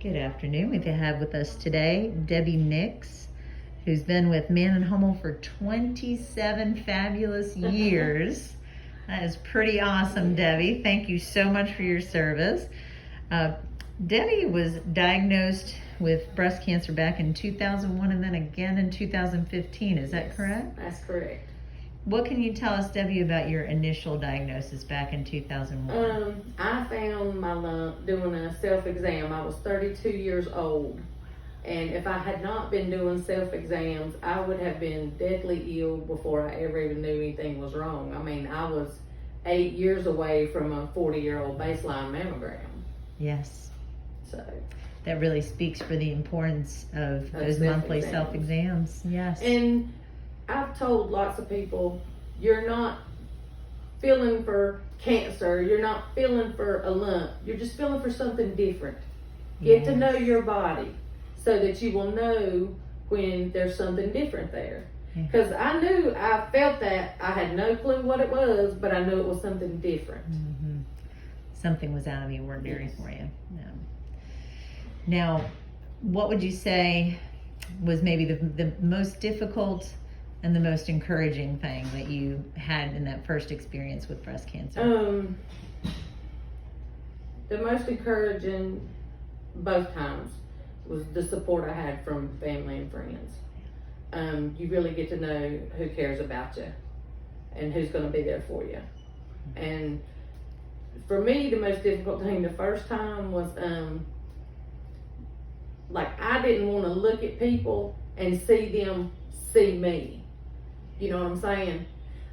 Good afternoon. We have with us today Debbie Nix, who's been with Man and Hummel for 27 fabulous years. That is pretty awesome, Debbie. Thank you so much for your service. Debbie was diagnosed with breast cancer back in 2001 and then again in 2015. Is that correct? That's correct. What can you tell us, Debbie, about your initial diagnosis back in 2001? I found my lump doing a self-exam. I was 32 years old. And if I had not been doing self-exams, I would have been deathly ill before I ever even knew anything was wrong. I mean, I was 8 years away from a 40-year-old baseline mammogram. Yes. So that really speaks for the importance of those monthly self-exams. Yes. And I've told lots of people, you're not feeling for cancer, you're not feeling for a lump, you're just feeling for something different. Get to know your body so that you will know when there's something different there. Because I knew, I felt that, I had no clue what it was, but I knew it was something different. Mm-hmm. Something was out of the ordinary for you. Yeah. Now, what would you say was maybe the most difficult and the most encouraging thing that you had in that first experience with breast cancer? The most encouraging both times was the support I had from family and friends. You really get to know who cares about you and who's going to be there for you. And for me, the most difficult thing the first time was like I didn't want to look at people and see them see me. You know what I'm saying?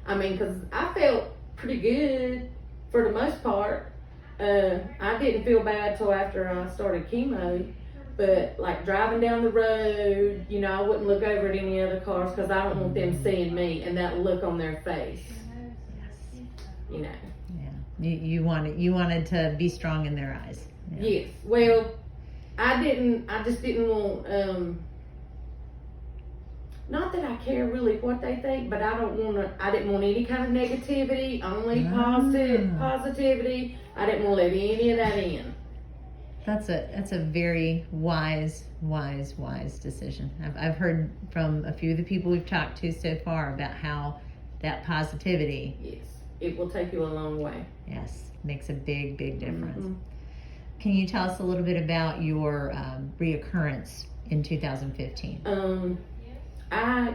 I mean, because I felt pretty good for the most part. I didn't feel bad till after I started chemo. But like driving down the road, you know, I wouldn't look over at any other cars because I don't want them seeing me and that look on their face. You know. Yeah. You wanted to be strong in their eyes. Yeah. Yes. Well, I just didn't want, not that I care really what they think, but I didn't want any kind of negativity, only positivity. I didn't want to let any of that in. That's a very wise decision. I've heard from a few of the people we've talked to so far about how that positivity. Yes, it will take you a long way. Yes, makes a big difference. Mm-hmm. Can you tell us a little bit about your reoccurrence in 2015?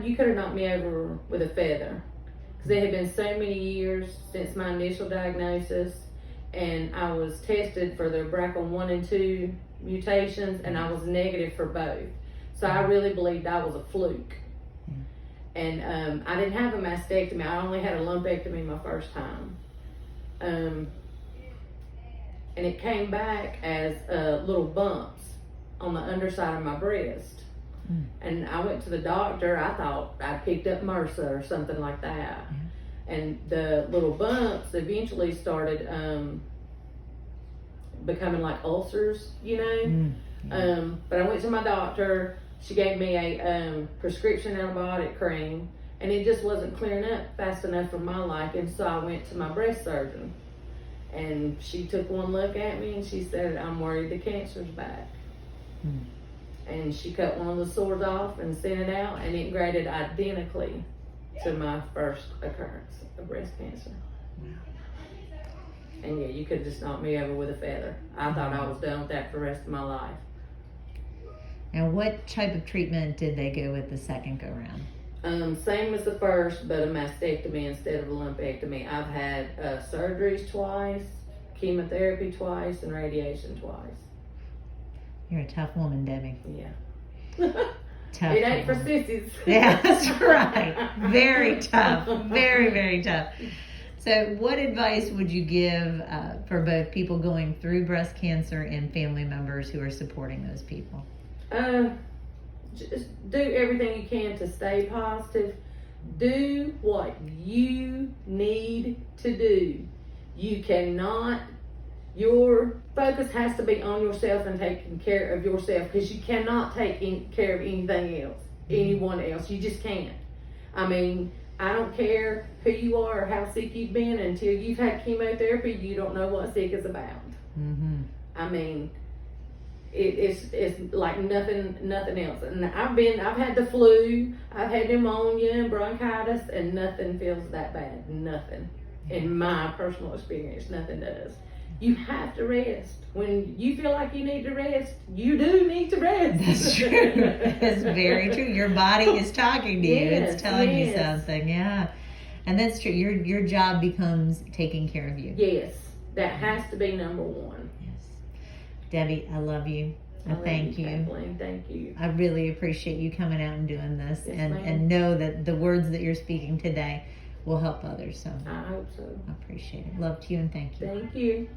You could have knocked me over with a feather because it had been so many years since my initial diagnosis. And I was tested for the BRCA1 and 2 mutations, and I was negative for both. So I really believed I was a fluke. And I didn't have a mastectomy. I only had a lumpectomy my first time. And it came back as little bumps on the underside of my breast. And I went to the doctor. I thought I picked up MRSA or something like that. And the little bumps eventually started becoming like ulcers, you know. But I went to my doctor. She gave me a prescription antibiotic cream, and it just wasn't clearing up fast enough for my liking. So I went to my breast surgeon, and she took one look at me, and she said, "I'm worried the cancer's back." And she cut one of the sores off and sent it out, and it graded identically to my first occurrence of breast cancer. And yeah, you could just knock me over with a feather. I thought I was done with that for the rest of my life. And what type of treatment did they go with the second go round? Same as the first, but a mastectomy instead of a lumpectomy. I've had surgeries twice, chemotherapy twice, and radiation twice. You're a tough woman, Debbie. Yeah. Tough. It ain't for sissies. Yeah, that's right. Very tough. Very tough. So what advice would you give for both people going through breast cancer and family members who are supporting those people? Just do everything you can to stay positive. Do what you need to do. You cannot, your focus has to be on yourself and taking care of yourself, because you cannot take care of anything else, anyone else. You just can't. I mean, I don't care who you are or how sick you've been. Until you've had chemotherapy, you don't know what sick is about. I mean, it's like nothing else. And I've had the flu, I've had pneumonia and bronchitis, and nothing feels that bad. Nothing. In my personal experience, nothing does. You have to rest. When you feel like you need to rest, you do need to rest. That's true. That's very true. Your body is talking to you. Yes, It's telling you yes. something. Yeah. And that's true. Your job becomes taking care of you. Yes, that has to be number one. Yes. Debbie, I love you. I love thank you. Kathleen. Thank you. I really appreciate you coming out and doing this, Yes, and ma'am. know that the words that you're speaking today will help others. So I hope so. I appreciate it. Love to you and thank you. Thank you.